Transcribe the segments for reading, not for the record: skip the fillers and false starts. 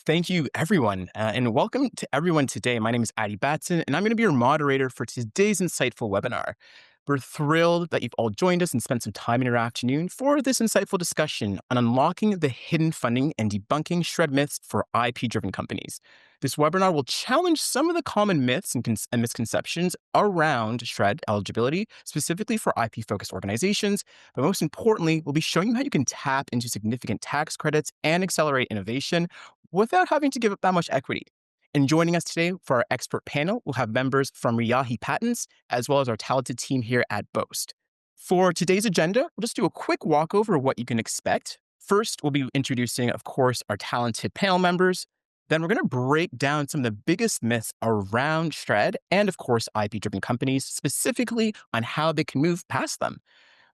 Thank you, everyone, and welcome to everyone today. My name is Adi Batson, and I'm going to be your moderator for today's insightful webinar. We're thrilled that you've all joined us and spent some time in your afternoon for this insightful discussion on unlocking the hidden funding and debunking SR&ED myths for IP-driven companies. This webinar will challenge some of the common myths and misconceptions around SR&ED eligibility, specifically for IP-focused organizations, but most importantly, we'll be showing you how you can tap into significant tax credits and accelerate innovation without having to give up that much equity. And joining us today for our expert panel, we'll have members from Riyahi Patents, as well as our talented team here at Boast. For today's agenda, we'll just do a quick walkover of what you can expect. First, we'll be introducing, of course, our talented panel members. Then we're going to break down some of the biggest myths around SR&ED and, of course, IP-driven companies, specifically on how they can move past them.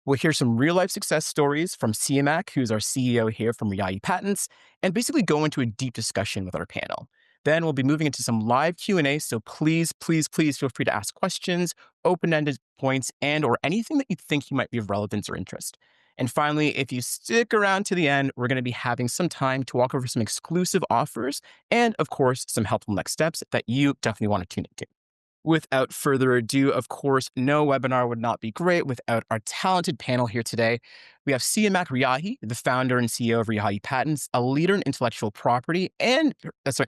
We'll hear some real-life success stories from Siamak, who's our CEO here from Riyahi Patents, and basically go into a deep discussion with our panel. Then we'll be moving into some live Q&A, so please feel free to ask questions, open-ended points, and or anything that you think you might be of relevance or interest. And finally, if you stick around to the end, we're going to be having some time to walk over some exclusive offers and, of course, some helpful next steps that you definitely want to tune into. Without further ado, of course, no webinar would not be great without our talented panel here today. We have Siamak Riyahi, the founder and CEO of Riyahi Patents, a leader in intellectual property and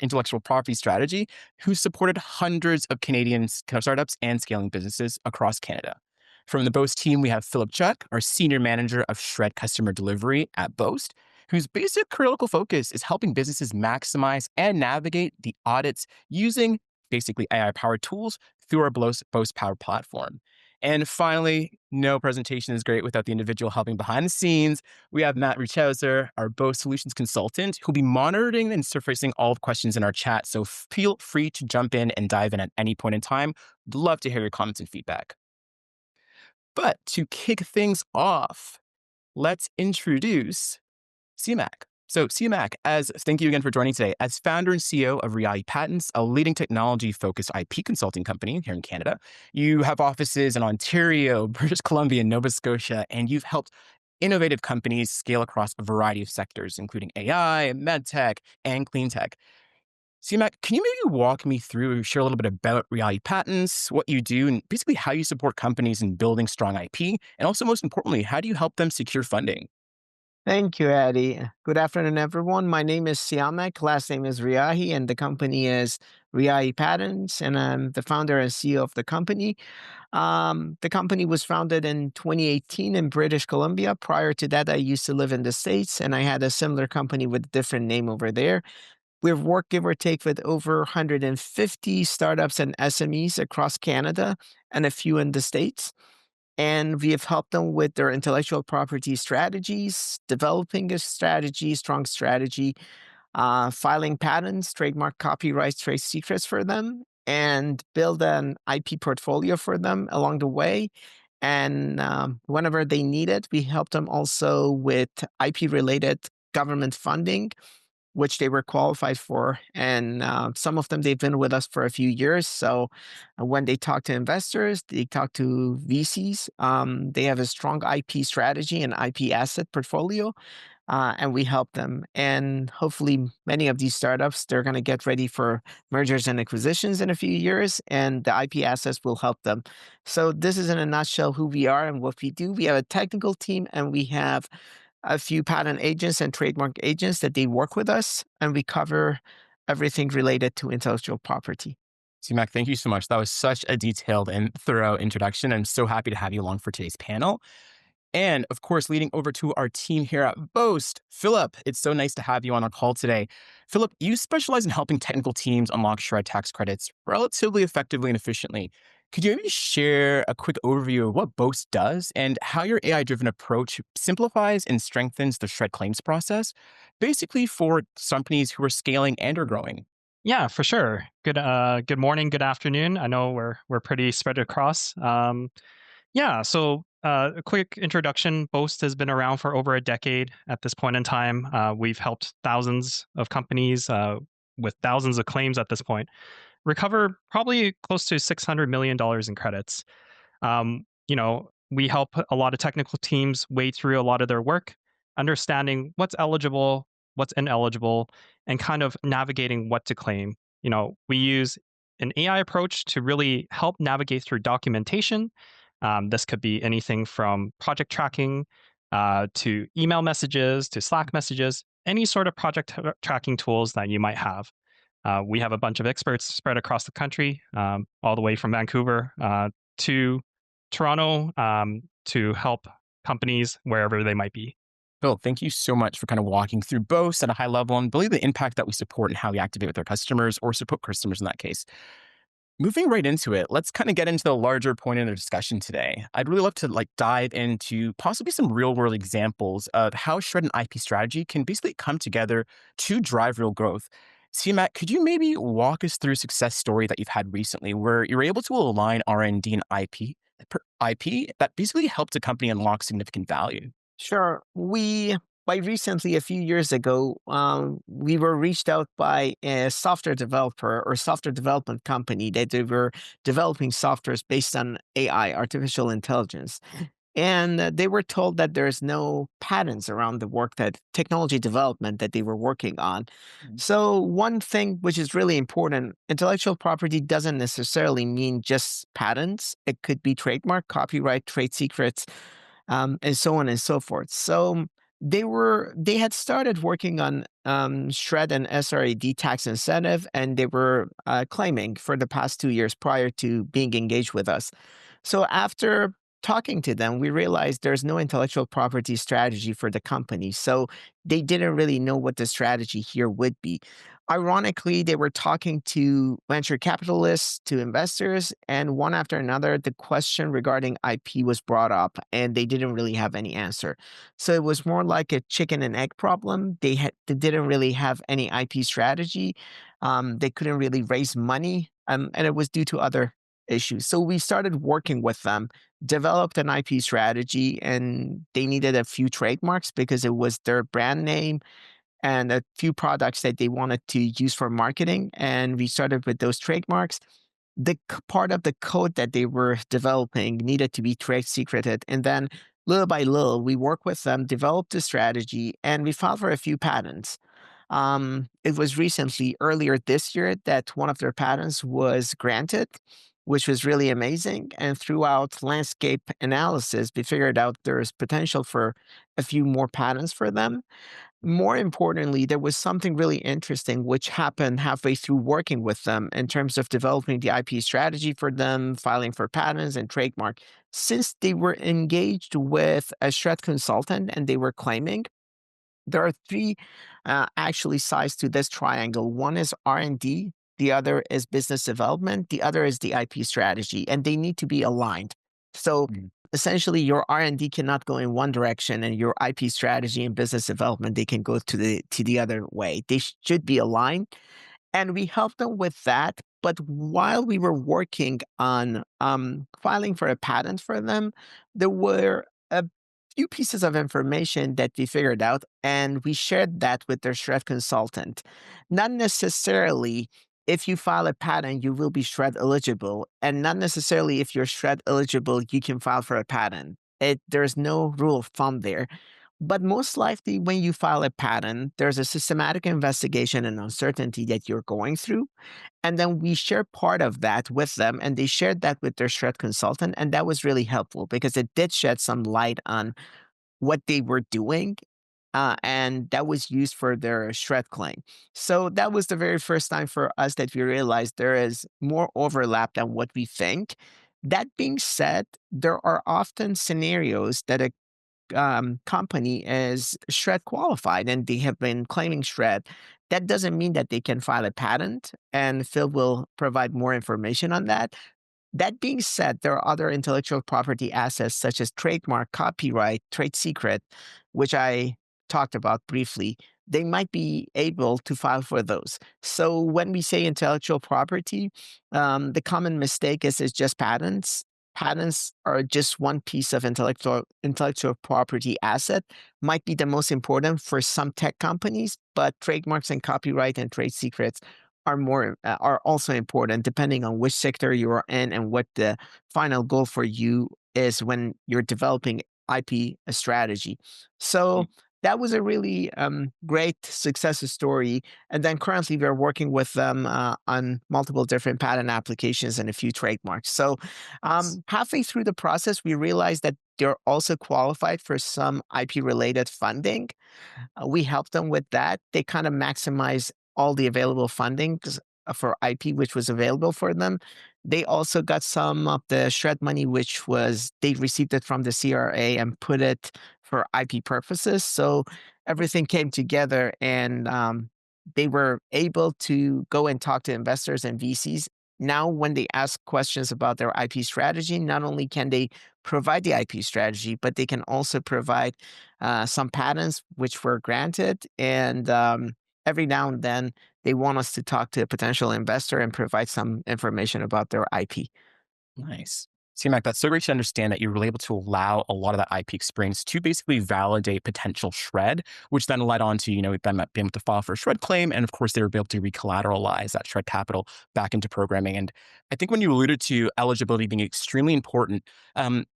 intellectual property strategy, who's supported hundreds of Canadian startups and scaling businesses across Canada. From the Boast team, we have Philip Chuck, our senior manager of SR&ED customer delivery at Boast, whose basic critical focus is helping businesses maximize and navigate the audits using basically AI-powered tools through our Boast Power platform. And finally, no presentation is great without the individual helping behind the scenes. We have Matt Richauser, our Boast solutions consultant, who'll be monitoring and surfacing all the questions in our chat. So feel free to jump in and dive in at any point in time. We'd love to hear your comments and feedback. But to kick things off, let's introduce Siamak. So Siamak, thank you again for joining today. As founder and CEO of Riyahi Patents, a leading technology-focused IP consulting company here in Canada, you have offices in Ontario, British Columbia, and Nova Scotia, and you've helped innovative companies scale across a variety of sectors, including AI, medtech, and clean tech. Siamak, can you maybe walk me through, share a little bit about Riyahi Patents, what you do, and basically how you support companies in building strong IP, and also most importantly, how do you help them secure funding? Thank you, Eddie. Good afternoon, everyone. My name is Siamak. Last name is Riyahi, and the company is Riyahi Patents, and I'm the founder and CEO of the company. The company was founded in 2018 in British Columbia. Prior to that, I used to live in the States, and I had a similar company with a different name over there. We've worked, give or take, with over 150 startups and SMEs across Canada and a few in the States. And we have helped them with their intellectual property strategies, developing a strategy, strong strategy, filing patents, trademark, copyrights, trade secrets for them, and build an IP portfolio for them along the way. And whenever they need it, we help them also with IP-related government funding, which they were qualified for. And some of them, they've been with us for a few years. So when they talk to investors, they talk to VCs, they have a strong IP strategy and IP asset portfolio, and we help them. And hopefully many of these startups, they're going to get ready for mergers and acquisitions in a few years, and the IP assets will help them. So this is in a nutshell who we are and what we do. We have a technical team, and we have a few patent agents and trademark agents that they work with us, and we cover everything related to intellectual property. Siamak, thank you so much. That was such a detailed and thorough introduction. I'm so happy to have you along for today's panel. And of course, leading over to our team here at Boast, Philip, it's so nice to have you on our call today. Philip, you specialize in helping technical teams unlock SR&ED tax credits relatively effectively and efficiently. Could you maybe share a quick overview of what Boast does and how your AI-driven approach simplifies and strengthens the SR&ED claims process, basically for companies who are scaling and are growing? Yeah, for sure. Good morning, good afternoon. I know we're pretty spread across. A quick introduction. Boast has been around for over a decade at this point in time. We've helped thousands of companies with thousands of claims at this point recover probably close to $600 million in credits. We help a lot of technical teams wade through a lot of their work, understanding what's eligible, what's ineligible, and kind of navigating what to claim. We use an AI approach to really help navigate through documentation. This could be anything from project tracking to email messages to Slack messages, any sort of project tracking tools that you might have. We have a bunch of experts spread across the country, all the way from Vancouver to Toronto, to help companies wherever they might be. Phil, thank you so much for kind of walking through Boast at a high level and really the impact that we support and how we activate with our customers or support customers in that case. Moving right into it, let's kind of get into the larger point in the discussion today. I'd really love to dive into possibly some real world examples of how SR&ED and IP strategy can basically come together to drive real growth. See, Matt, could you maybe walk us through a success story that you've had recently where you're able to align R&D and IP that basically helped a company unlock significant value? Sure. By recently, a few years ago, we were reached out by a software developer or software development company that they were developing softwares based on AI, artificial intelligence. And they were told that there's no patents around the work that technology development that they were working on. Mm. So, one thing which is really important, intellectual property doesn't necessarily mean just patents. It could be trademark, copyright, trade secrets, and so on and so forth. So they had started working on SR&ED and SR&ED tax incentive, and they were claiming for the past 2 years prior to being engaged with us. So after talking to them, we realized there's no intellectual property strategy for the company. So they didn't really know what the strategy here would be. Ironically, they were talking to venture capitalists, to investors, and one after another, the question regarding IP was brought up, and they didn't really have any answer. So it was more like a chicken and egg problem. They didn't really have any IP strategy. They couldn't really raise money, and it was due to other issues. So we started working with them, developed an IP strategy, and they needed a few trademarks because it was their brand name and a few products that they wanted to use for marketing. And we started with those trademarks. Part of the code that they were developing needed to be trade secreted. And then little by little, we worked with them, developed the strategy, and we filed for a few patents. It was recently, earlier this year, that one of their patents was granted, which was really amazing. And throughout landscape analysis, we figured out there's potential for a few more patents for them. More importantly, there was something really interesting which happened halfway through working with them in terms of developing the IP strategy for them, filing for patents and trademark. Since they were engaged with a SR&ED consultant and they were claiming, there are three actually sides to this triangle. One is R&D, the other is business development, the other is the IP strategy, and they need to be aligned. So Mm. essentially, your R&D cannot go in one direction, and your IP strategy and business development they can go to the other way. They should be aligned, and we helped them with that. But while we were working on filing for a patent for them, there were a few pieces of information that we figured out, and we shared that with their SR&ED consultant. Not necessarily if you file a patent, you will be SR&ED eligible, and not necessarily if you're SR&ED eligible, you can file for a patent. There's no rule of thumb there. But most likely, when you file a patent, there's a systematic investigation and uncertainty that you're going through. And then we share part of that with them, and they shared that with their SR&ED consultant. And that was really helpful because it did shed some light on what they were doing. And that was used for their SR&ED claim. So that was the very first time for us that we realized there is more overlap than what we think. That being said, there are often scenarios that a company is SR&ED qualified and they have been claiming SR&ED. That doesn't mean that they can file a patent, and Phil will provide more information on that. That being said, there are other intellectual property assets such as trademark, copyright, trade secret, which I talked about briefly. They might be able to file for those. So when we say intellectual property, the common mistake is it's just patents. Patents are just one piece of intellectual property asset. Might be the most important for some tech companies, but trademarks and copyright and trade secrets are also important depending on which sector you are in and what the final goal for you is when you're developing IP strategy. So that was a really great success story. And then currently we're working with them on multiple different patent applications and a few trademarks. So halfway through the process, we realized that they're also qualified for some IP related funding. We help them with that. They kind of maximize all the available funding for IP, which was available for them. They also got some of the SRED money, which was they received it from the CRA and put it for IP purposes. So everything came together, and they were able to go and talk to investors and VCs. Now, when they ask questions about their IP strategy, not only can they provide the IP strategy, but they can also provide some patents which were granted. And every now and then, they want us to talk to a potential investor and provide some information about their IP. Nice. See, Mac, that's so great to understand that you were able to allow a lot of that IP experience to basically validate potential shred, which then led on to, them being able to file for a shred claim. And of course, they were able to recollateralize that shred capital back into programming. And I think when you alluded to eligibility being extremely important,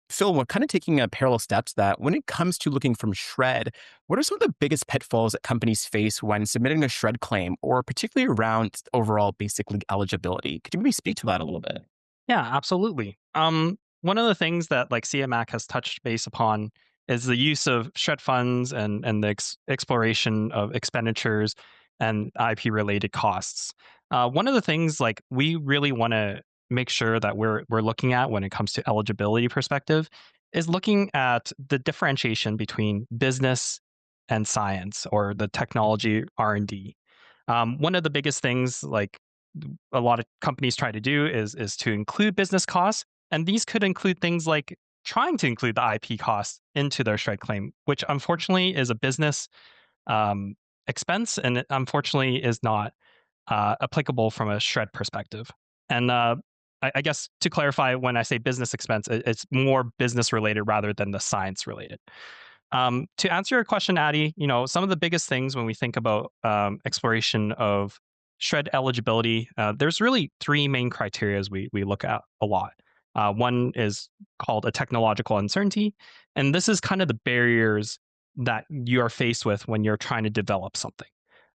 Phil, we're kind of taking a parallel step to that. When it comes to looking from shred, what are some of the biggest pitfalls that companies face when submitting a shred claim, or particularly around overall basically eligibility? Could you maybe speak to that a little bit? Yeah, absolutely. One of the things that like CMAC has touched base upon is the use of shred funds and the exploration of expenditures and IP related costs. One of the things like we really want to make sure that we're looking at when it comes to eligibility perspective is looking at the differentiation between business and science or the technology R&D. One of the biggest things like a lot of companies try to do is to include business costs, and these could include things like trying to include the IP costs into their shred claim, which unfortunately is a business um, expense, and it unfortunately is not applicable from a shred perspective. And I guess to clarify, when I say business expense, it's more business related rather than the science related. To answer your question, Addy, some of the biggest things when we think about exploration of shred eligibility, there's really three main criteria we look at a lot. One is called a technological uncertainty, and this is kind of the barriers that you are faced with when you're trying to develop something.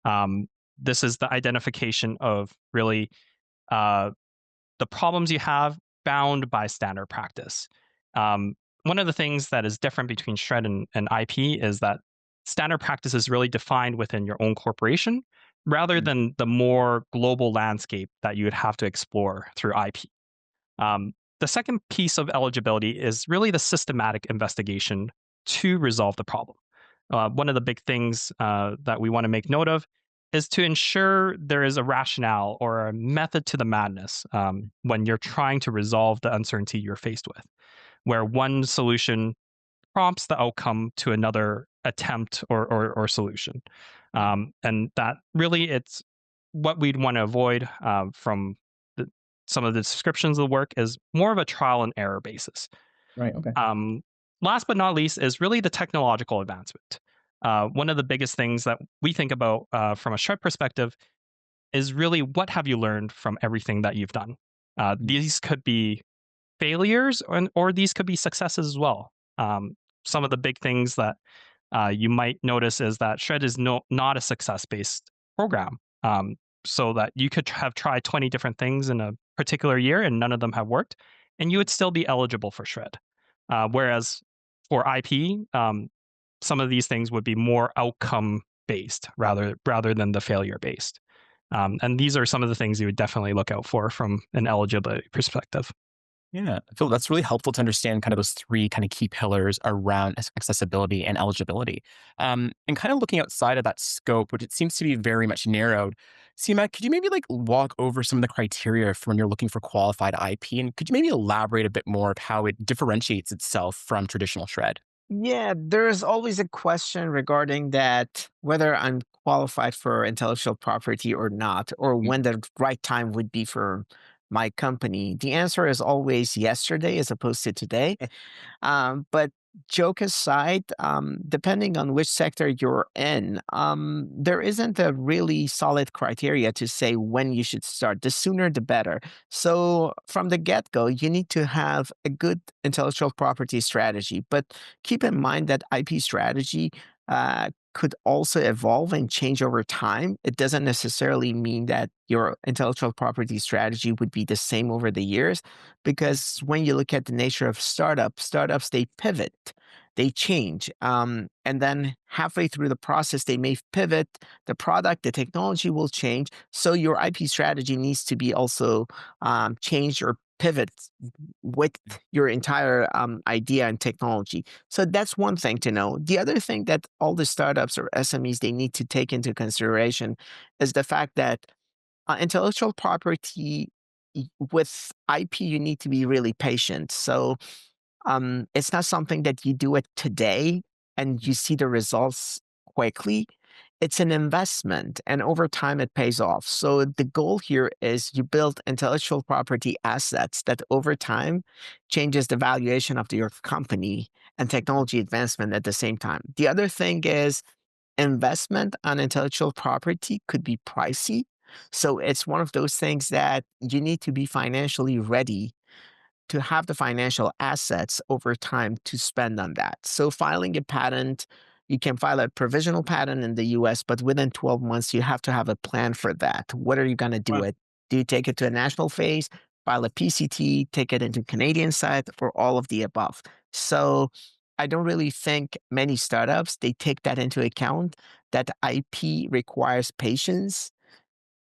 Um, this is the identification of really uh, the problems you have bound by standard practice. One of the things that is different between shred and IP is that standard practice is really defined within your own corporation rather Mm. than the more global landscape that you would have to explore through IP. Um, the second piece of eligibility is really the systematic investigation to resolve the problem. One of the big things that we want to make note of is to ensure there is a rationale or a method to the madness when you're trying to resolve the uncertainty you're faced with, where one solution prompts the outcome to another attempt or solution. And that really it's what we'd want to avoid from the, some of the descriptions of the work is more of a trial and error basis. Right. Okay. Um, Last but not least is really the technological advancement. One of the biggest things that we think about from a shred perspective is really what have you learned from everything that you've done. These could be failures or these could be successes as well. Some of the big things that you might notice is that Shred is not a success based program. So that you could have tried 20 different things in a particular year and none of them have worked, and you would still be eligible for Shred. Whereas for IP, some of these things would be more outcome based rather than the failure based. And these are some of the things you would definitely look out for from an eligibility perspective. Yeah, Phil, that's really helpful to understand kind of those three kind of key pillars around accessibility and eligibility. And kind of looking outside of that scope, which it seems to be very much narrowed. CMAC, could you maybe like walk over some of the criteria for when you're looking for qualified IP? And could you maybe elaborate a bit more of how it differentiates itself from traditional shred? Yeah, there's always a question regarding that whether I'm qualified for intellectual property or not, or Mm. when the right time would be for my company. The answer is always yesterday as opposed to today. But joke aside, depending on which sector you're in, there isn't a really solid criteria to say when you should start. The sooner, the better. So from the get go, you need to have a good intellectual property strategy. But keep in mind that IP strategy could also evolve and change over time. It doesn't necessarily mean that your intellectual property strategy would be the same over the years, because when you look at the nature of startups, they pivot, they change. And then halfway through the process, they may pivot the product, the technology will change. So your IP strategy needs to be also changed or pivot with your entire idea and technology. So that's one thing to know. The other thing that all the startups or SMEs they need to take into consideration is the fact that intellectual property with IP, you need to be really patient. So it's not something that you do it today and you see the results quickly. It's an investment, and over time it pays off. So the goal here is you build intellectual property assets that over time changes the valuation of your company and technology advancement at the same time. The other thing is investment on intellectual property could be pricey. So it's one of those things that you need to be financially ready to have the financial assets over time to spend on that. So filing a patent, you can file a provisional patent in the US, but within 12 months, you have to have a plan for that. What are you going to do Wow. it? Do you take it to a national phase, file a PCT, take it into Canadian side, or all of the above? So I don't really think many startups, they take that into account, that IP requires patience,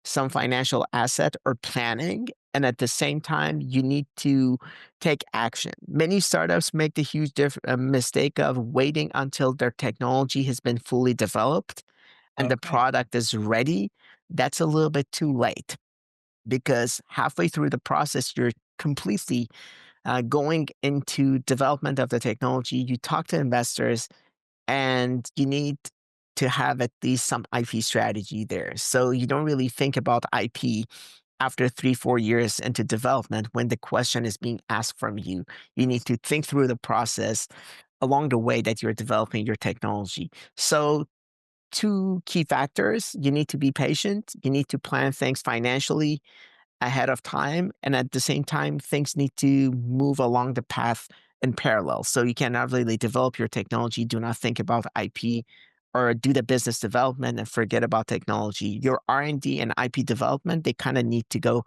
some financial asset or planning. And at the same time, you need to take action. Many startups make the huge mistake of waiting until their technology has been fully developed and the Okay. product is ready. That's a little bit too late because halfway through the process, you're completely going into development of the technology. You talk to investors, and you need to have at least some IP strategy there. So you don't really think about IP after 3, 4 years into development when the question is being asked from you. You need to think through the process along the way that you're developing your technology. So two key factors: you need to be patient, you need to plan things financially ahead of time. And at the same time, things need to move along the path in parallel. So you cannot really develop your technology, do not think about IP, or do the business development and forget about technology. Your R&D and IP development, they kind of need to go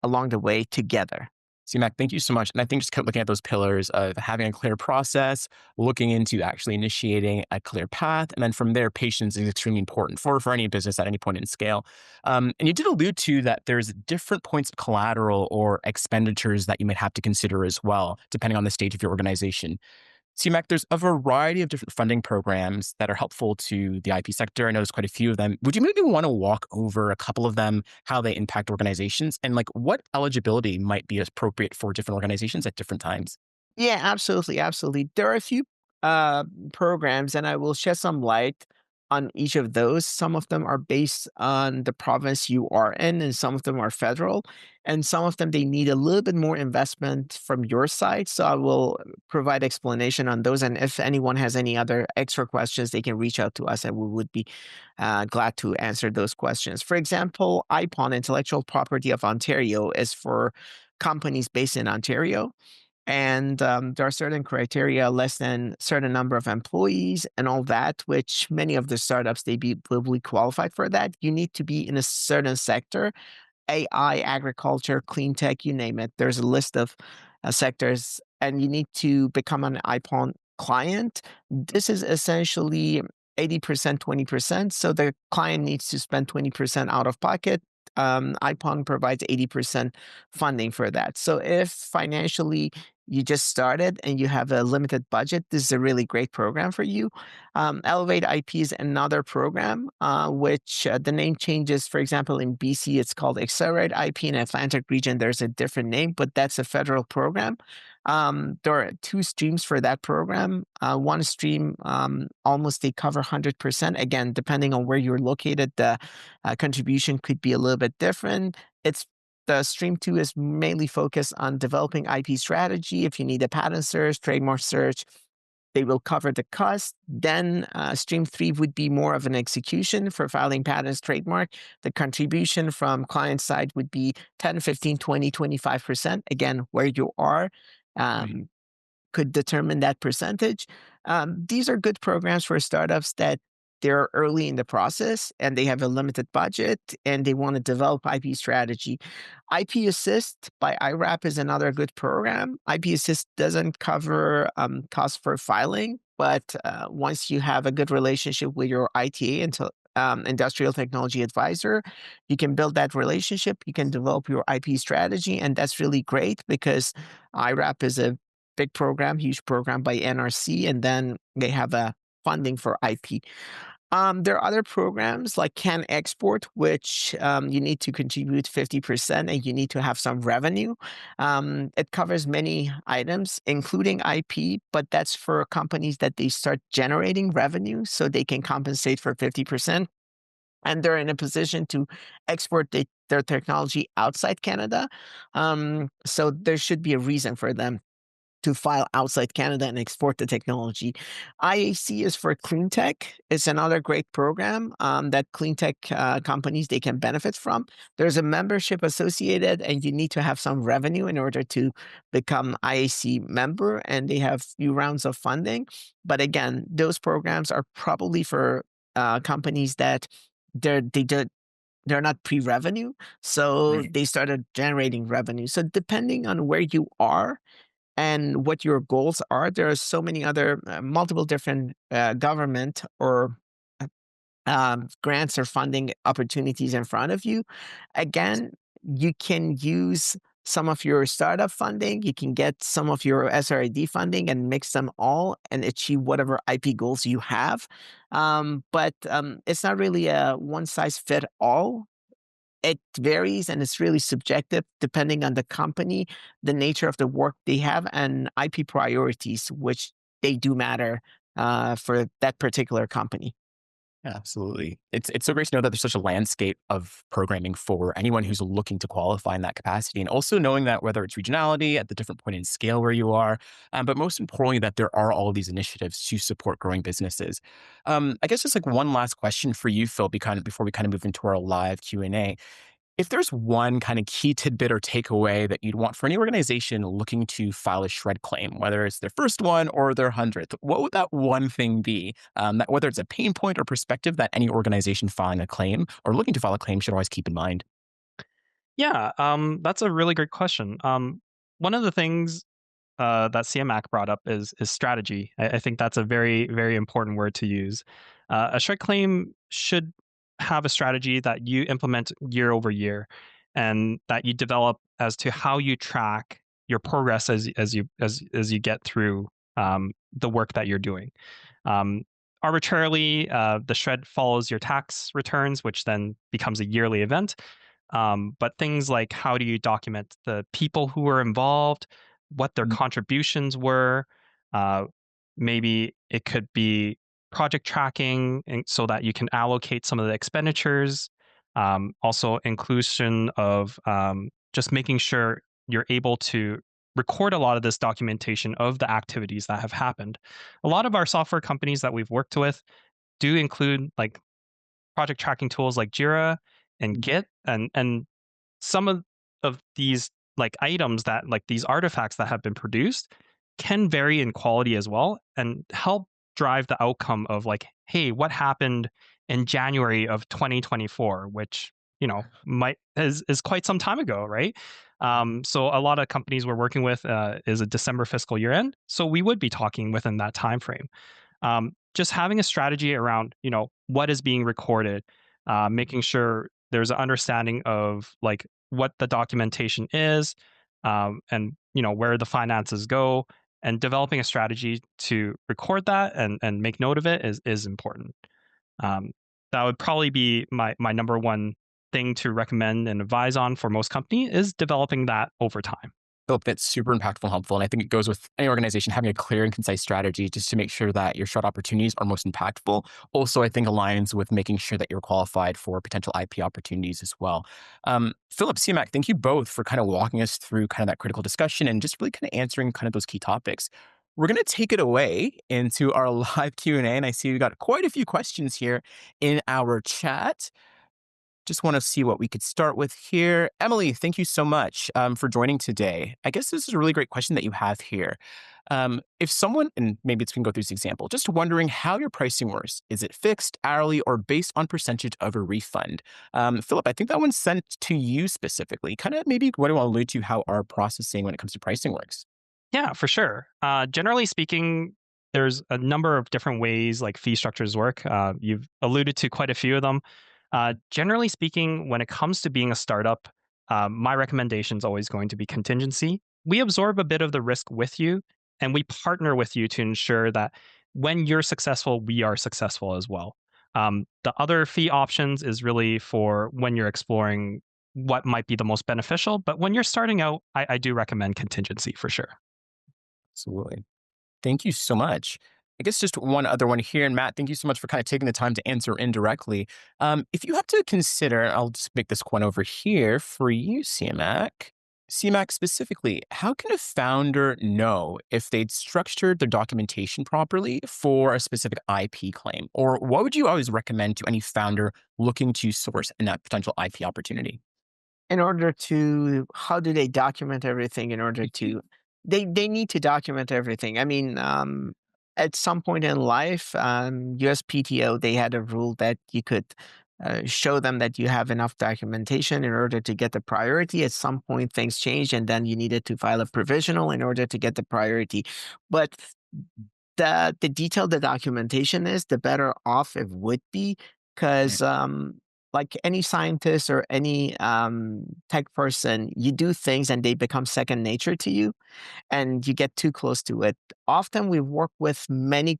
along the way together. See, Mac, thank you so much. And I think just looking at those pillars of having a clear process, looking into actually initiating a clear path, and then from there, patience is extremely important for any business at any point in scale. And you did allude to that there's different points of collateral or expenditures that you might have to consider as well, depending on the stage of your organization. CMAC, there's a variety of different funding programs that are helpful to the IP sector. I know there's quite a few of them. Would you maybe want to walk over a couple of them, how they impact organizations, and like what eligibility might be appropriate for different organizations at different times? Yeah, absolutely, absolutely. There are a few uh, programs, and I will shed some light on each of those. Some of them are based on the province you are in, and some of them are federal, and some of them they need a little bit more investment from your side. So I will provide explanation on those. And if anyone has any other extra questions, they can reach out to us, and we would be glad to answer those questions. For example, IPON, Intellectual Property of Ontario, is for companies based in Ontario, and there are certain criteria, less than certain number of employees and all that, which many of the startups will be qualified for that. You need to be in a certain sector: AI, agriculture, clean tech, you name it. There's a list of sectors, and you need to become an IPON client. This is essentially 80%, 20%. So the client needs to spend 20% out of pocket. IPON provides 80% funding for that. So if financially you just started and you have a limited budget, this is a really great program for you. Elevate IP is another program, which the name changes. For example, in BC, it's called Accelerate IP. In Atlantic region, there's a different name, but that's a federal program. There are two streams for that program. One stream, almost they cover 100%. Again, depending on where you're located, the contribution could be a little bit different. It's the stream two is mainly focused on developing IP strategy. If you need a patent search, trademark search, they will cover the cost. Then stream three would be more of an execution for filing patents, trademark. The contribution from client side would be 10, 15, 20, 25%. Again, where you are Right. could determine that percentage. These are good programs for startups that they're early in the process and they have a limited budget and they want to develop IP strategy. IP Assist by IRAP is another good program. IP Assist doesn't cover cost for filing, but once you have a good relationship with your ITA, industrial technology advisor, you can build that relationship, you can develop your IP strategy, and that's really great because IRAP is a big program, huge program by NRC, and then they have a funding for IP. There are other programs like Can Export, which you need to contribute 50% and you need to have some revenue. It covers many items, including IP, but that's for companies that they start generating revenue so they can compensate for 50%. And they're in a position to export their technology outside Canada. So there should be a reason for them to file outside Canada and export the technology. IAC is for clean tech. It's another great program that clean tech companies they can benefit from. There's a membership associated, and you need to have some revenue in order to become IAC member. And they have few rounds of funding. But again, those programs are probably for companies that they're not pre-revenue, so Right. they started generating revenue. So depending on where you are and what your goals are, there are so many other multiple different government or grants or funding opportunities in front of you. Again, you can use some of your startup funding, you can get some of your SRED funding and mix them all and achieve whatever IP goals you have. But it's not really a one size fit all. It varies and it's really subjective depending on the company, the nature of the work they have, and IP priorities, which they do matter for that particular company. Yeah, absolutely. It's so great to know that there's such a landscape of programming for anyone who's looking to qualify in that capacity, and also knowing that whether it's regionality at the different point in scale where you are, but most importantly, that there are all of these initiatives to support growing businesses. I guess just like one last question for you, Phil, before we kind of move into our live Q&A. If there's one kind of key tidbit or takeaway that you'd want for any organization looking to file a SR&ED claim, whether it's their first one or their 100th, what would that one thing be? That whether it's a pain point or perspective that any organization filing a claim or looking to file a claim should always keep in mind. Yeah, that's a really great question. One of the things that CMAC brought up is strategy. I think that's a very very important word to use. A strike claim should have a strategy that you implement year over year, and that you develop as to how you track your progress as you get through the work that you're doing. Um, Arbitrarily, the shred follows your tax returns, which then becomes a yearly event. But things like how do you document the people who were involved, what their Mm. contributions were. Uh, Maybe it could be project tracking and so that you can allocate some of the expenditures. Also, inclusion of just making sure you're able to record a lot of this documentation of the activities that have happened. A lot of our software companies that we've worked with do include like project tracking tools like Jira and Git, and some of these like items that like these artifacts that have been produced can vary in quality as well and help drive the outcome of like, hey, what happened in January of 2024, which might is quite some time ago, right? So a lot of companies we're working with is a December fiscal year end, so we would be talking within that time frame. Just having a strategy around what is being recorded, making sure there's an understanding of like what the documentation is, and where the finances go, and developing a strategy to record that and make note of it is important. Um, that would probably be my number one thing to recommend and advise on for most company is developing that over time. Philip, that's super impactful and helpful. And I think it goes with any organization having a clear and concise strategy just to make sure that your short opportunities are most impactful. Also, I think aligns with making sure that you're qualified for potential IP opportunities as well. Philip, CMAC, thank you both for kind of walking us through kind of that critical discussion and just really kind of answering kind of those key topics. We're going to take it away into our live Q&A, and I see we got quite a few questions here in our chat. Just want to see what we could start with here. Emily, thank you so much for joining today. I guess this is a really great question that you have here. If someone, and maybe it's going to go through this example, just wondering how your pricing works. Is it fixed, hourly, or based on percentage of a refund? Philip, I think that one's sent to you specifically. Kind of maybe what do I allude to how our processing when it comes to pricing works? Yeah, for sure. Generally speaking, there's a number of different ways like fee structures work. You've alluded to quite a few of them. Generally speaking, when it comes to being a startup, my recommendation is always going to be contingency. We absorb a bit of the risk with you, and we partner with you to ensure that when you're successful, we are successful as well. The other fee options is really for when you're exploring what might be the most beneficial. But when you're starting out, I do recommend contingency for sure. Absolutely. Thank you so much. I guess just one other one here. And Matt, thank you so much for kind of taking the time to answer indirectly. If you have to consider, I'll just make this one over here for you, CMAC. CMAC specifically, how can a founder know if they'd structured their documentation properly for a specific IP claim? Or what would you always recommend to any founder looking to source in that potential IP opportunity? In order to how do they document everything in order to they need to document everything. I mean, at some point in life, USPTO, they had a rule that you could show them that you have enough documentation in order to get the priority. At some point, things changed, and then you needed to file a provisional in order to get the priority. But the detailed the documentation is, the better off it would be, Mm, because like any scientist or any tech person, you do things and they become second nature to you and you get too close to it. Often we work with many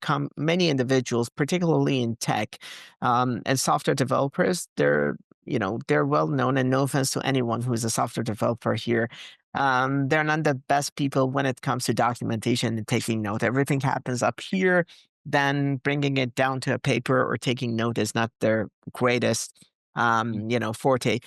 individuals, particularly in tech and software developers. They're well known, and no offense to anyone who's a software developer here. They're not the best people when it comes to documentation and taking note. Everything happens up here. Then bringing it down to a paper or taking note is not their greatest, mm, forte.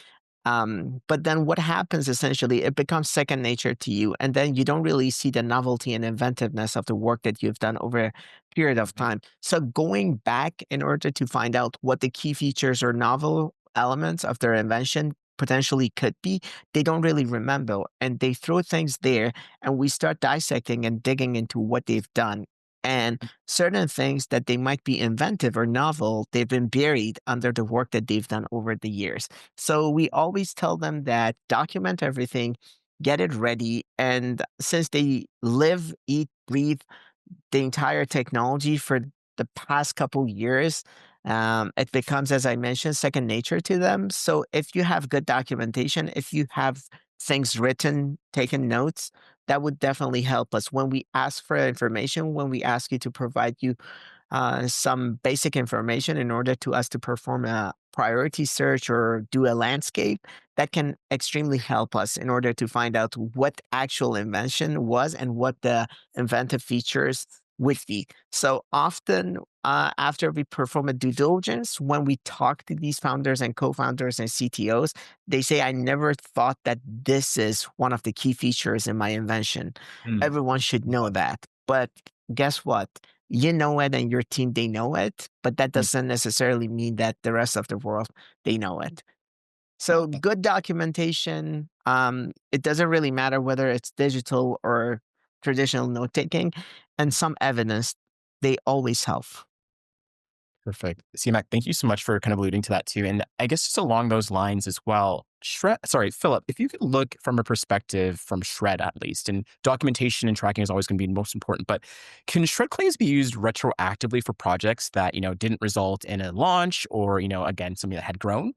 But then what happens essentially, it becomes second nature to you. And then you don't really see the novelty and inventiveness of the work that you've done over a period of time. So going back in order to find out what the key features or novel elements of their invention potentially could be, they don't really remember. And they throw things there and we start dissecting and digging into what they've done. And certain things that they might be inventive or novel, they've been buried under the work that they've done over the years. So we always tell them that document everything, get it ready. And since they live, eat, breathe the entire technology for the past couple years, it becomes, as I mentioned, second nature to them. So if you have good documentation, if you have things written, taken notes, that would definitely help us when we ask for information, when we ask you to provide you some basic information in order to us to perform a priority search or do a landscape. That can extremely help us in order to find out what actual invention was and what the inventive features would be. So often, after we perform a due diligence, when we talk to these founders and co-founders and CTOs, they say, "I never thought that this is one of the key features in my invention. mm. Everyone should know that." But guess what? You know it and your team, they know it, but that Mm. doesn't necessarily mean that the rest of the world, they know it. So good documentation, it doesn't really matter whether it's digital or traditional note taking, and some evidence, they always help. Perfect. See, Mac, thank you so much for kind of alluding to that too. And I guess just along those lines as well, Philip, if you could look from a perspective from SRED at least, and documentation and tracking is always going to be most important, but can SRED claims be used retroactively for projects that, didn't result in a launch or, again, something that had grown?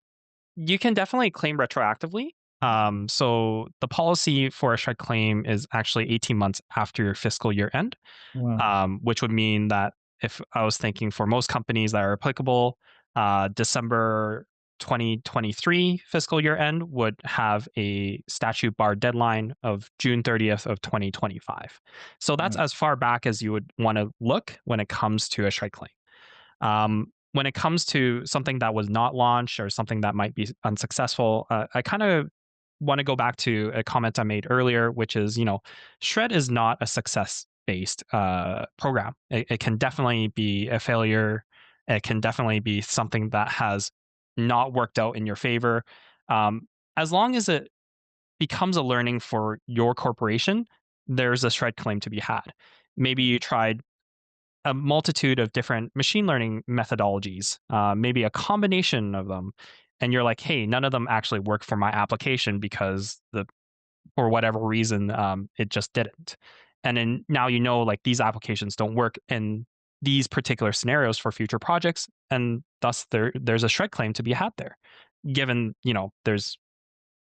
You can definitely claim retroactively. So the policy for a SRED claim is actually 18 months after your fiscal year end, Wow. which would mean that if I was thinking for most companies that are applicable, December 2023 fiscal year end would have a statute bar deadline of June 30th of 2025. So that's Mm, as far back as you would want to look when it comes to a SRED claim. When it comes to something that was not launched or something that might be unsuccessful, I kind of want to go back to a comment I made earlier, which is, SRED is not a success based program. It can definitely be a failure. It can definitely be something that has not worked out in your favor. As long as it becomes a learning for your corporation, there's a SRED claim to be had. Maybe you tried a multitude of different machine learning methodologies, maybe a combination of them, and you're like, hey, none of them actually work for my application because the for whatever reason it just didn't. And then now you know like these applications don't work in these particular scenarios for future projects, and thus there's a shred claim to be had there. Given there's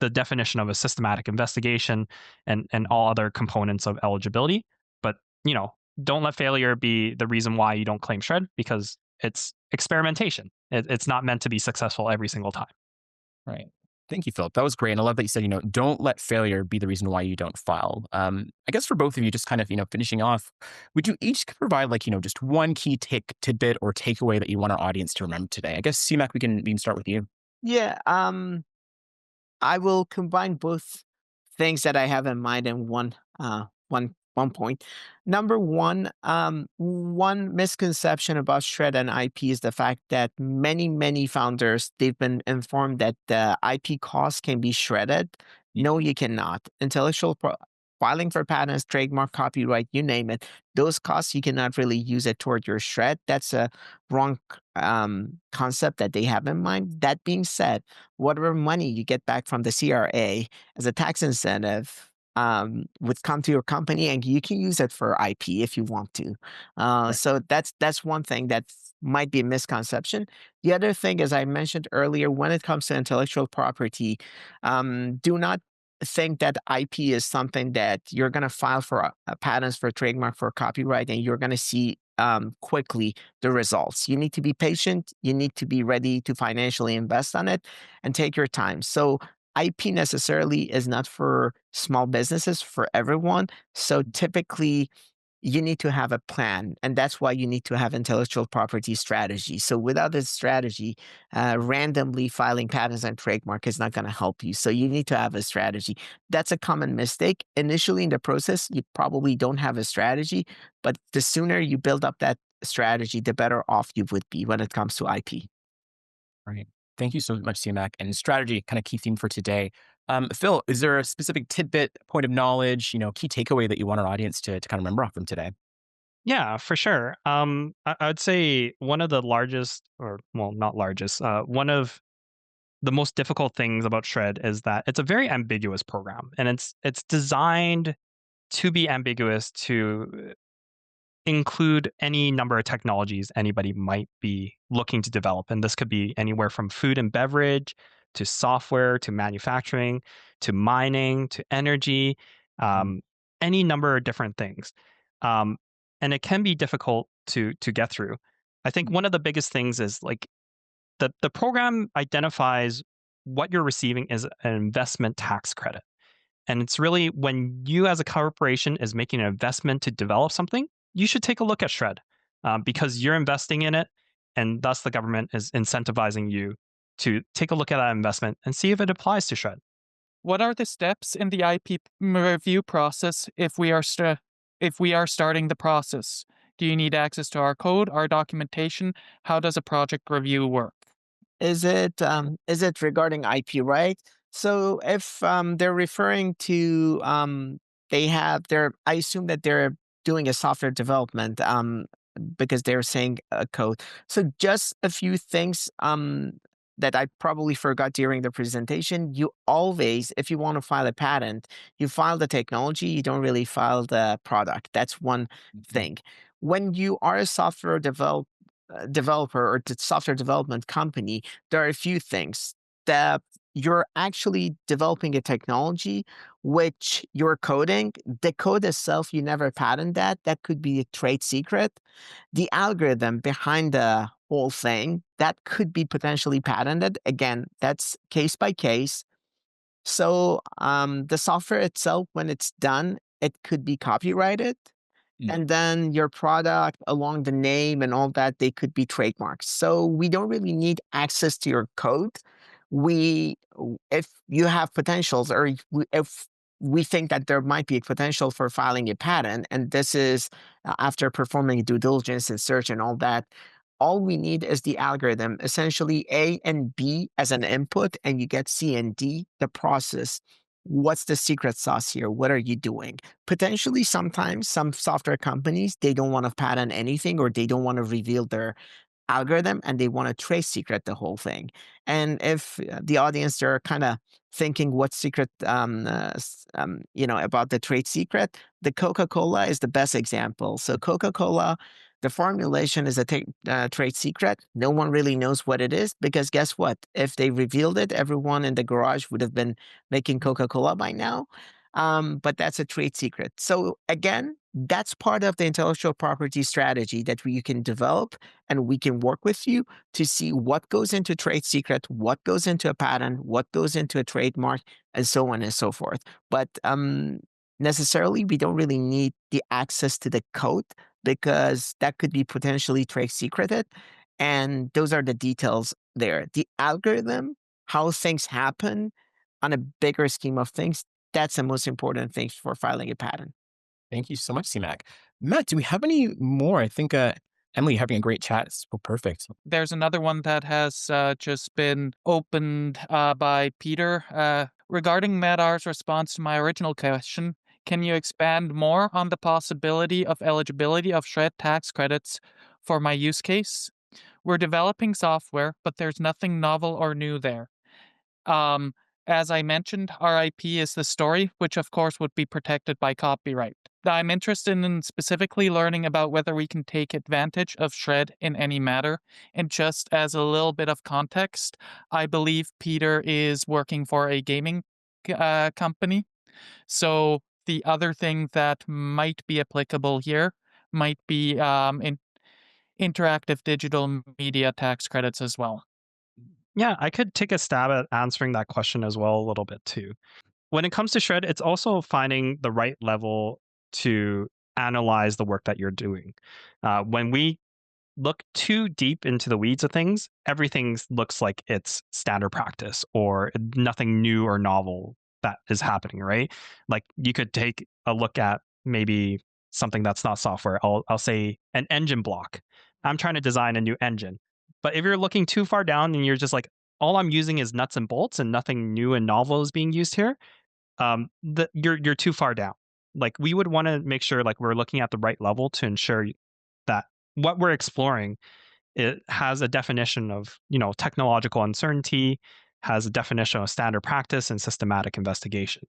the definition of a systematic investigation and all other components of eligibility. But, you know, don't let failure be the reason why you don't claim shred because it's experimentation. It's not meant to be successful every single time. Right. Thank you, Philip. That was great. And I love that you said, don't let failure be the reason why you don't file. I guess for both of you, just kind of, finishing off, would you each provide like, just one key tidbit or takeaway that you want our audience to remember today? I guess, CMAC, we can start with you. Yeah. I will combine both things that I have in mind in one point. Number one, one misconception about shred and IP is the fact that many founders they've been informed that the IP costs can be shredded. No, you cannot. Filing for patents, trademark, copyright, you name it, those costs you cannot really use it toward your shred. That's a wrong concept that they have in mind. That being said, whatever money you get back from the CRA as a tax incentive would come to your company, and you can use it for IP if you want to. Right. So that's one thing that might be a misconception. The other thing, as I mentioned earlier, when it comes to intellectual property, do not think that IP is something that you're going to file for patents, for trademark, for copyright, and you're going to see quickly the results. You need to be patient. You need to be ready to financially invest on it and take your time. So IP necessarily is not for small businesses, for everyone. So typically, you need to have a plan, and that's why you need to have intellectual property strategy. So without this strategy, randomly filing patents and trademark is not going to help you. So you need to have a strategy. That's a common mistake. Initially in the process, you probably don't have a strategy, but the sooner you build up that strategy, the better off you would be when it comes to IP. Right. Thank you so much, CMAC. And strategy, kind of key theme for today. Phil, is there a specific tidbit, point of knowledge, key takeaway that you want our audience to kind of remember off from today? Yeah, for sure. I would say one of the largest, or well, not largest, one of the most difficult things about Shred is that it's a very ambiguous program, and it's designed to be ambiguous to include any number of technologies anybody might be looking to develop. And this could be anywhere from food and beverage to software to manufacturing to mining to energy, Mm. um, any number of different things. Um, and it can be difficult to get through. I think one of the biggest things is like the program identifies what you're receiving is an investment tax credit. And it's really when you as a corporation is making an investment to develop something, you should take a look at Shred because you're investing in it. And thus the government is incentivizing you to take a look at that investment and see if it applies to Shred. What are the steps in the IP review process if we are starting the process? Do you need access to our code, our documentation? How does a project review work? Is it regarding IP, right? So if they're referring to they're I assume that they're doing a software development because they're saying code. So just a few things that I probably forgot during the presentation. You always, if you want to file a patent, you file the technology, you don't really file the product. That's one Mhm. thing. When you are a developer or software development company, there are a few things that you're actually developing a technology which you're coding. The code itself, you never patent that. That could be a trade secret. The algorithm behind the whole thing, that could be potentially patented. Again, that's case by case. So the software itself, when it's done, it could be copyrighted, Mm. and then your product along the name and all that, they could be trademarks. So we don't really need access to your code. If you have potentials, or if we think that there might be a potential for filing a patent, and this is after performing due diligence and search and all that, all we need is the algorithm, essentially A and B as an input, and you get C and D, the process. what's the secret sauce here? What are you doing? Potentially, sometimes some software companies, they don't want to patent anything or they don't want to reveal their algorithm and they want to trade secret the whole thing. And if the audience are kind of thinking what secret, about the trade secret, the Coca-Cola is the best example. So Coca-Cola, the formulation is a trade secret. No one really knows what it is because guess what? If they revealed it, everyone in the garage would have been making Coca-Cola by now. But that's a trade secret. So again, that's part of the intellectual property strategy that you can develop and we can work with you to see what goes into trade secret, what goes into a patent, what goes into a trademark, and so on and so forth. But necessarily, we don't really need the access to the code because that could be potentially trade secreted. And those are the details there. The algorithm, how things happen on a bigger scheme of things, that's the most important thing for filing a patent. Thank you so much, CMAC. Matt, do we have any more? I think Emily having a great chat. It's so perfect. There's another one that has just been opened by Peter. Regarding Medar's response to my original question, can you expand more on the possibility of eligibility of SR&ED tax credits for my use case? We're developing software, but there's nothing novel or new there. As I mentioned, our IP is the story, which of course would be protected by copyright. I'm interested in specifically learning about whether we can take advantage of SR&ED in any matter. And just as a little bit of context, I believe Peter is working for a gaming company. So the other thing that might be applicable here might be interactive digital media tax credits as well. Yeah, I could take a stab at answering that question as well a little bit too. When it comes to SR&ED, it's also finding the right level to analyze the work that you're doing. When we look too deep into the weeds of things, everything looks like it's standard practice or nothing new or novel that is happening, right? Like you could take a look at maybe something that's not software. I'll say an engine block. I'm trying to design a new engine. But if you're looking too far down and you're just like, all I'm using is nuts and bolts and nothing new and novel is being used here, you're too far down. Like we would want to make sure like we're looking at the right level to ensure that what we're exploring, it has a definition of, technological uncertainty, has a definition of standard practice and systematic investigation.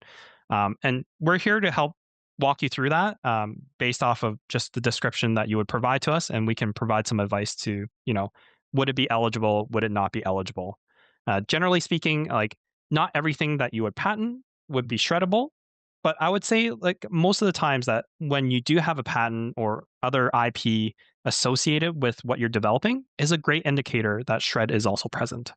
And we're here to help walk you through that based off of just the description that you would provide to us. And we can provide some advice to, would it be eligible? Would it not be eligible? Generally speaking, like not everything that you would patent would be shreddable. But I would say like most of the times that when you do have a patent or other IP associated with what you're developing is a great indicator that SR&ED is also present.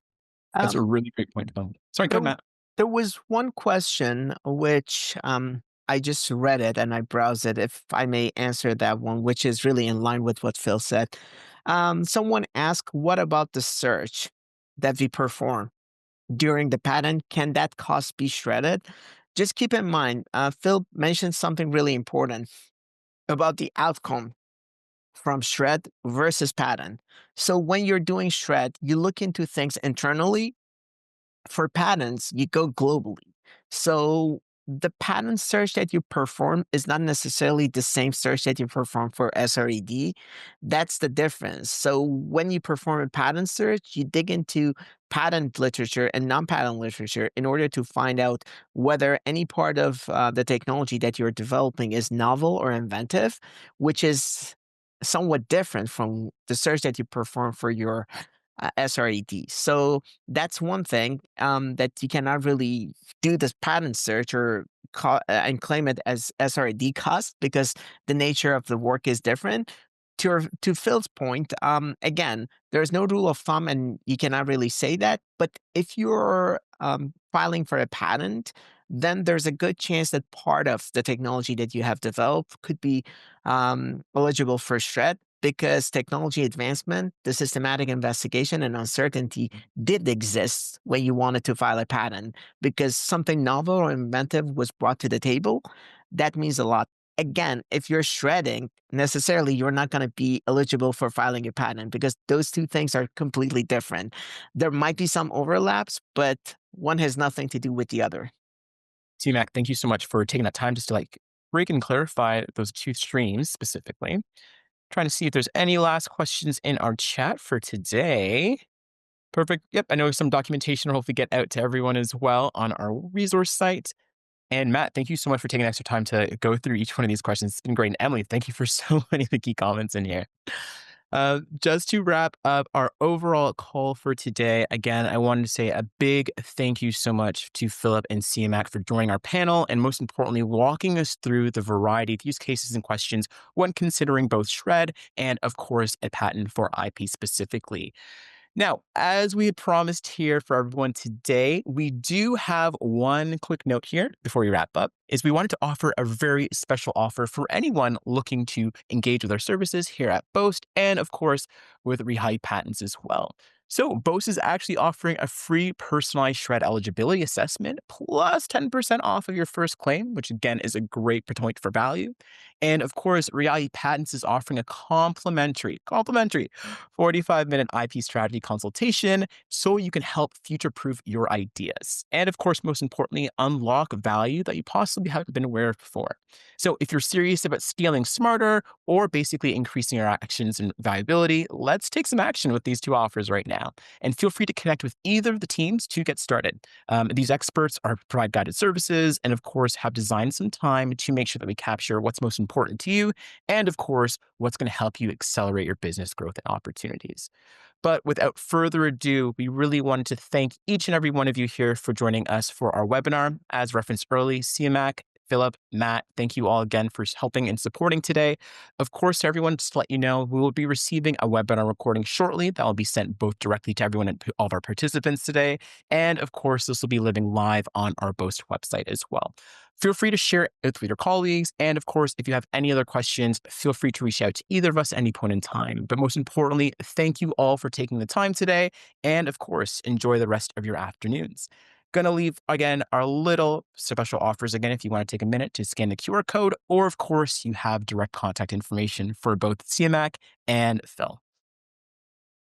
That's a Um, really great point. Sorry, go there, ahead, Matt. there was one question which I just read it and I browsed it, if I may answer that one, which is really in line with what Phil said. Someone asked, what about the search that we perform during the patent? Can that cost be shredded? Just keep in mind, Phil mentioned something really important about the outcome from SR&ED versus patent. So when you're doing SR&ED, you look into things internally. For patents, you go globally. So the patent search that you perform is not necessarily the same search that you perform for SRED. That's the difference. So when you perform a patent search, you dig into patent literature and non-patent literature in order to find out whether any part of the technology that you're developing is novel or inventive, which is somewhat different from the search that you perform for your SRED. So that's one thing that you cannot really do this patent search or and claim it as SRED cost because the nature of the work is different. To Phil's point, again, there's no rule of thumb, and you cannot really say that. But if you're filing for a patent, then there's a good chance that part of the technology that you have developed could be eligible for SR&ED because technology advancement, the systematic investigation, and uncertainty did exist when you wanted to file a patent because something novel or inventive was brought to the table. That means a lot. Again, if you're shredding, necessarily you're not going to be eligible for filing a patent because those two things are completely different. There might be some overlaps, but one has nothing to do with the other. T-Mac, thank you so much for taking that time just to break and clarify those two streams specifically. Trying to see if there's any last questions in our chat for today. Perfect. Yep, I know some documentation will hopefully get out to everyone as well on our resource site. And Matt, thank you so much for taking extra time to go through each one of these questions. It's been great. And Emily, thank you for so many of the key comments in here. Just to wrap up our overall call for today, again, I wanted to say a big thank you so much to Philip and CMAC for joining our panel and most importantly, walking us through the variety of use cases and questions when considering both SR&ED and, of course, a patent for IP specifically. Now, as we had promised here for everyone today, we do have one quick note here before we wrap up, is we wanted to offer a very special offer for anyone looking to engage with our services here at Boast and, of course, with Rehae Patents as well. So Boast is actually offering a free personalized SR&ED eligibility assessment plus 10% off of your first claim, which again is a great point for value. And of course, Rehae Patents is offering a complimentary 45-minute IP strategy consultation so you can help future-proof your ideas. And of course, most importantly, unlock value that you possibly haven't been aware of before. So if you're serious about scaling smarter or basically increasing your actions and valuability, let's take some action with these two offers right now. And feel free to connect with either of the teams to get started. These experts provide guided services and, of course, have designed some time to make sure that we capture what's most important to you and, of course, what's going to help you accelerate your business growth and opportunities. But without further ado, we really wanted to thank each and every one of you here for joining us for our webinar. As referenced early, CMAC, Philip, Matt, thank you all again for helping and supporting today. Of course, to everyone, just to let you know, we will be receiving a webinar recording shortly that will be sent both directly to everyone and all of our participants today. And of course, this will be living live on our Boast website as well. Feel free to share it with your colleagues. And of course, if you have any other questions, feel free to reach out to either of us at any point in time. But most importantly, thank you all for taking the time today. And of course, enjoy the rest of your afternoons. Gonna leave, again, our little special offers again if you want to take a minute to scan the QR code, or of course, you have direct contact information for both CMAC and Phil.